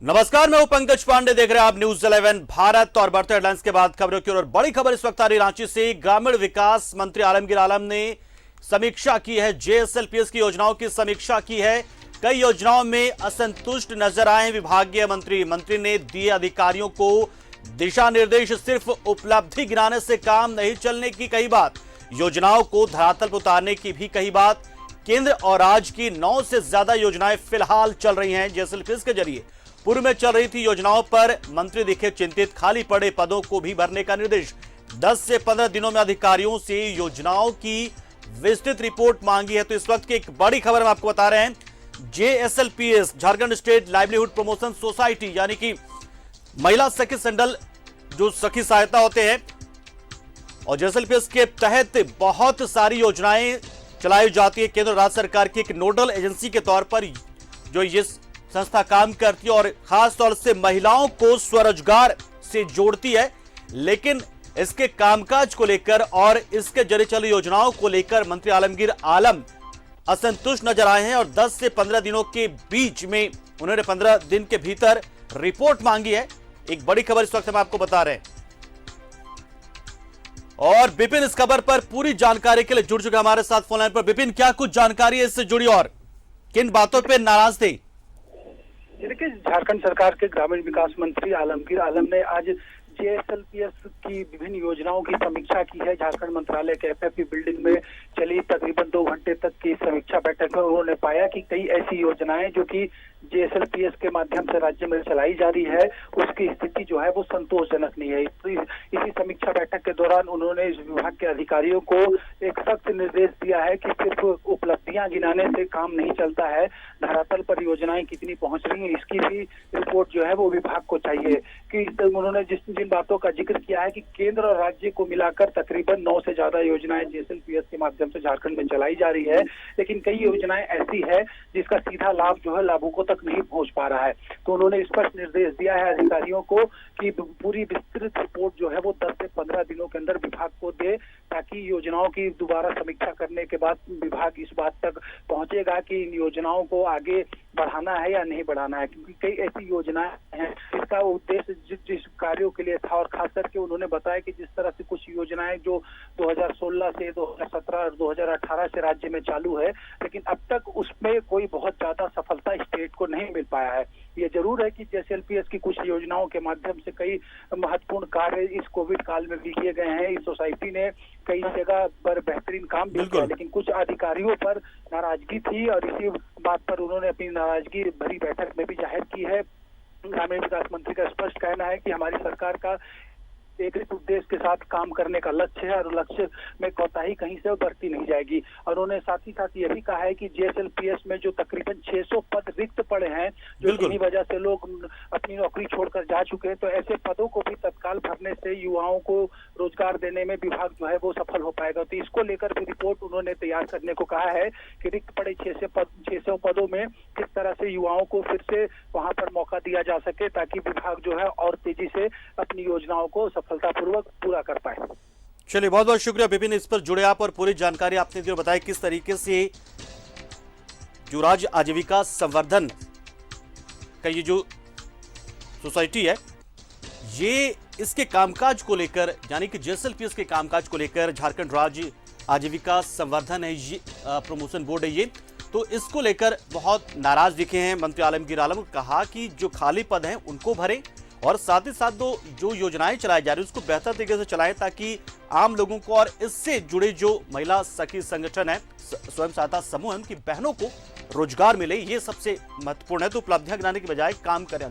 नमस्कार, मैं हूं पंकज पांडे। देख रहे हैं आप न्यूज 11 भारत। और बढ़ते हेडलाइंस के बाद खबरों की ओर। बड़ी खबर इस वक्त आ रही रांची से। ग्रामीण विकास मंत्री आलमगीर आलम ने समीक्षा की है, जेएसएलपीएस की योजनाओं की समीक्षा की है। कई योजनाओं में असंतुष्ट नजर आए हैं विभागीय मंत्री ने दिए अधिकारियों को दिशा निर्देश। सिर्फ उपलब्धि गिनाने से काम नहीं चलने की कही बात, योजनाओं को धरातल पर उतारने की भी कही बात। केंद्र और राज्य की 9 से ज्यादा योजनाएं फिलहाल चल रही हैं जेएसएलपीएस के जरिए। पूर्व में चल रही थी योजनाओं पर मंत्री दिखे चिंतित। खाली पड़े पदों को भी भरने का निर्देश। 10 से 15 दिनों में अधिकारियों से योजनाओं की विस्तृत रिपोर्ट मांगी है। तो इस वक्त की एक बड़ी खबर हम आपको बता रहे हैं। JSLPS Jharkhand state livelihood promotion society यानी कि महिला सखी संडल जो सखी सहायता होते हैं, और जेएसएलपीएस के तहत बहुत सारी योजनाएं चलाई जाती है। केंद्र और राज्य सरकार की एक नोडल एजेंसी के तौर पर जो ये संस्था काम करती है और खास तौर से महिलाओं को स्वरोजगार से जोड़ती है। लेकिन इसके कामकाज को लेकर और इसके जरिए चली योजनाओं को लेकर मंत्री आलमगीर आलम असंतुष्ट नजर आए हैं। और 10 से 15 दिनों के बीच में उन्होंने 15 दिन के भीतर रिपोर्ट मांगी है। एक बड़ी खबर इस वक्त हम आपको बता रहे हैं। और विपिन इस खबर पर पूरी जानकारी के लिए जुड़ चुके हमारे साथ फोन लाइन पर। विपिन, क्या कुछ जानकारी है इससे जुड़ी और किन बातों पर नाराज थे? देखिए, झारखंड सरकार के ग्रामीण विकास मंत्री आलमगीर आलम ने आज जेएसएलपीएस की विभिन्न योजनाओं की समीक्षा की है। झारखंड मंत्रालय के एफएफपी बिल्डिंग में चली तकरीबन 2 घंटे तक की समीक्षा बैठक में उन्होंने पाया कि कई ऐसी योजनाएं जो कि जेएसएलपीएस के माध्यम से राज्य में चलाई जा रही है, उसकी स्थिति जो है वो संतोषजनक नहीं है। इसी समीक्षा बैठक के दौरान उन्होंने इस विभाग के अधिकारियों को एक सख्त निर्देश दिया है कि सिर्फ उपलब्धियां गिनाने से काम नहीं चलता है, धरातल पर योजनाएं कितनी पहुंच रही हैं इसकी भी रिपोर्ट जो है वो विभाग को चाहिए। कि उन्होंने जिन बातों का जिक्र किया है कि केंद्र और राज्य को मिलाकर तकरीबन 9 से ज्यादा योजनाएं जेएसएलपीएस के माध्यम से झारखंड में चलाई जा रही है, लेकिन कई योजनाएं ऐसी है जिसका सीधा लाभ जो है लाभुकों तक नहीं पहुंच पा रहा है। तो उन्होंने स्पष्ट निर्देश दिया है अधिकारियों को कि पूरी विस्तृत रिपोर्ट जो है वो 10 से 15 दिनों के अंदर विभाग को दे, ताकि योजनाओं की दोबारा समीक्षा करने के बाद विभाग इस बात तक पहुंचेगा कि इन योजनाओं को आगे बढ़ाना है या नहीं बढ़ाना है। क्योंकि कई ऐसी योजनाएं हैं इसका उद्देश्य जिस कार्यों के लिए था, और खास करके उन्होंने बताया कि जिस तरह से कुछ योजनाएं जो 2016 से 2017 और 2018 से राज्य में चालू है, लेकिन अब तक उसमें कोई बहुत ज्यादा सफलता स्टेट को नहीं मिल पाया है। ये जरूर है कि जेएसएलपीएस की कुछ योजनाओं के माध्यम से कई महत्वपूर्ण कार्य इस कोविड काल में भी किए गए हैं। इस सोसाइटी ने कई जगह पर बेहतरीन काम भी किया, लेकिन कुछ अधिकारियों पर नाराजगी थी और इसी बात पर उन्होंने अपनी नाराजगी भरी बैठक में भी जाहिर की है। ग्रामीण विकास मंत्री का स्पष्ट कहना है कि हमारी सरकार का एक उद्देश्य के साथ काम करने का लक्ष्य है और लक्ष्य में कोताही कहीं से बढ़ती नहीं जाएगी। और उन्होंने साथ ही साथ ये भी कहा है कि जेएसएलपीएस में जो तकरीबन 600 पद रिक्त पड़े हैं, जो इन्हीं वजह से लोग अपनी नौकरी छोड़कर जा चुके हैं, तो ऐसे पदों को भी तत्काल भरने से युवाओं को रोजगार देने में विभाग जो है वो सफल हो पाएगा। तो इसको लेकर भी रिपोर्ट उन्होंने तैयार करने को कहा है कि रिक्त पड़े 600 पदों में किस तरह से युवाओं को फिर से वहां पर मौका दिया जा सके, ताकि विभाग जो है और तेजी से अपनी योजनाओं को सफलतापूर्वक पूरा कर पाए। चलिए, बहुत बहुत शुक्रिया विपिन, इस पर जुड़े आप और पूरी जानकारी आपने दी और बताया किस तरीके से जो राज्य आजीविका संवर्धन का ये जो सोसाइटी है, ये इसके कामकाज को लेकर यानी कि जेएसएलपीएस के कामकाज को लेकर झारखंड राज्य आजीविका संवर्धन है ये प्रमोशन बोर्ड है ये, तो इसको लेकर बहुत नाराज दिखे हैं मंत्री आलमगीर आलम। कहा कि जो खाली पद हैं उनको भरें और साथ ही साथ जो योजनाएं चलाई जा रही है उसको बेहतर तरीके से चलाएं, ताकि आम लोगों को और इससे जुड़े जो महिला सखी संगठन है, स्वयं सहायता समूह है, उनकी बहनों को रोजगार मिले। ये सबसे महत्वपूर्ण है। तो उपलब्धियां गिनाने की बजाय काम करें।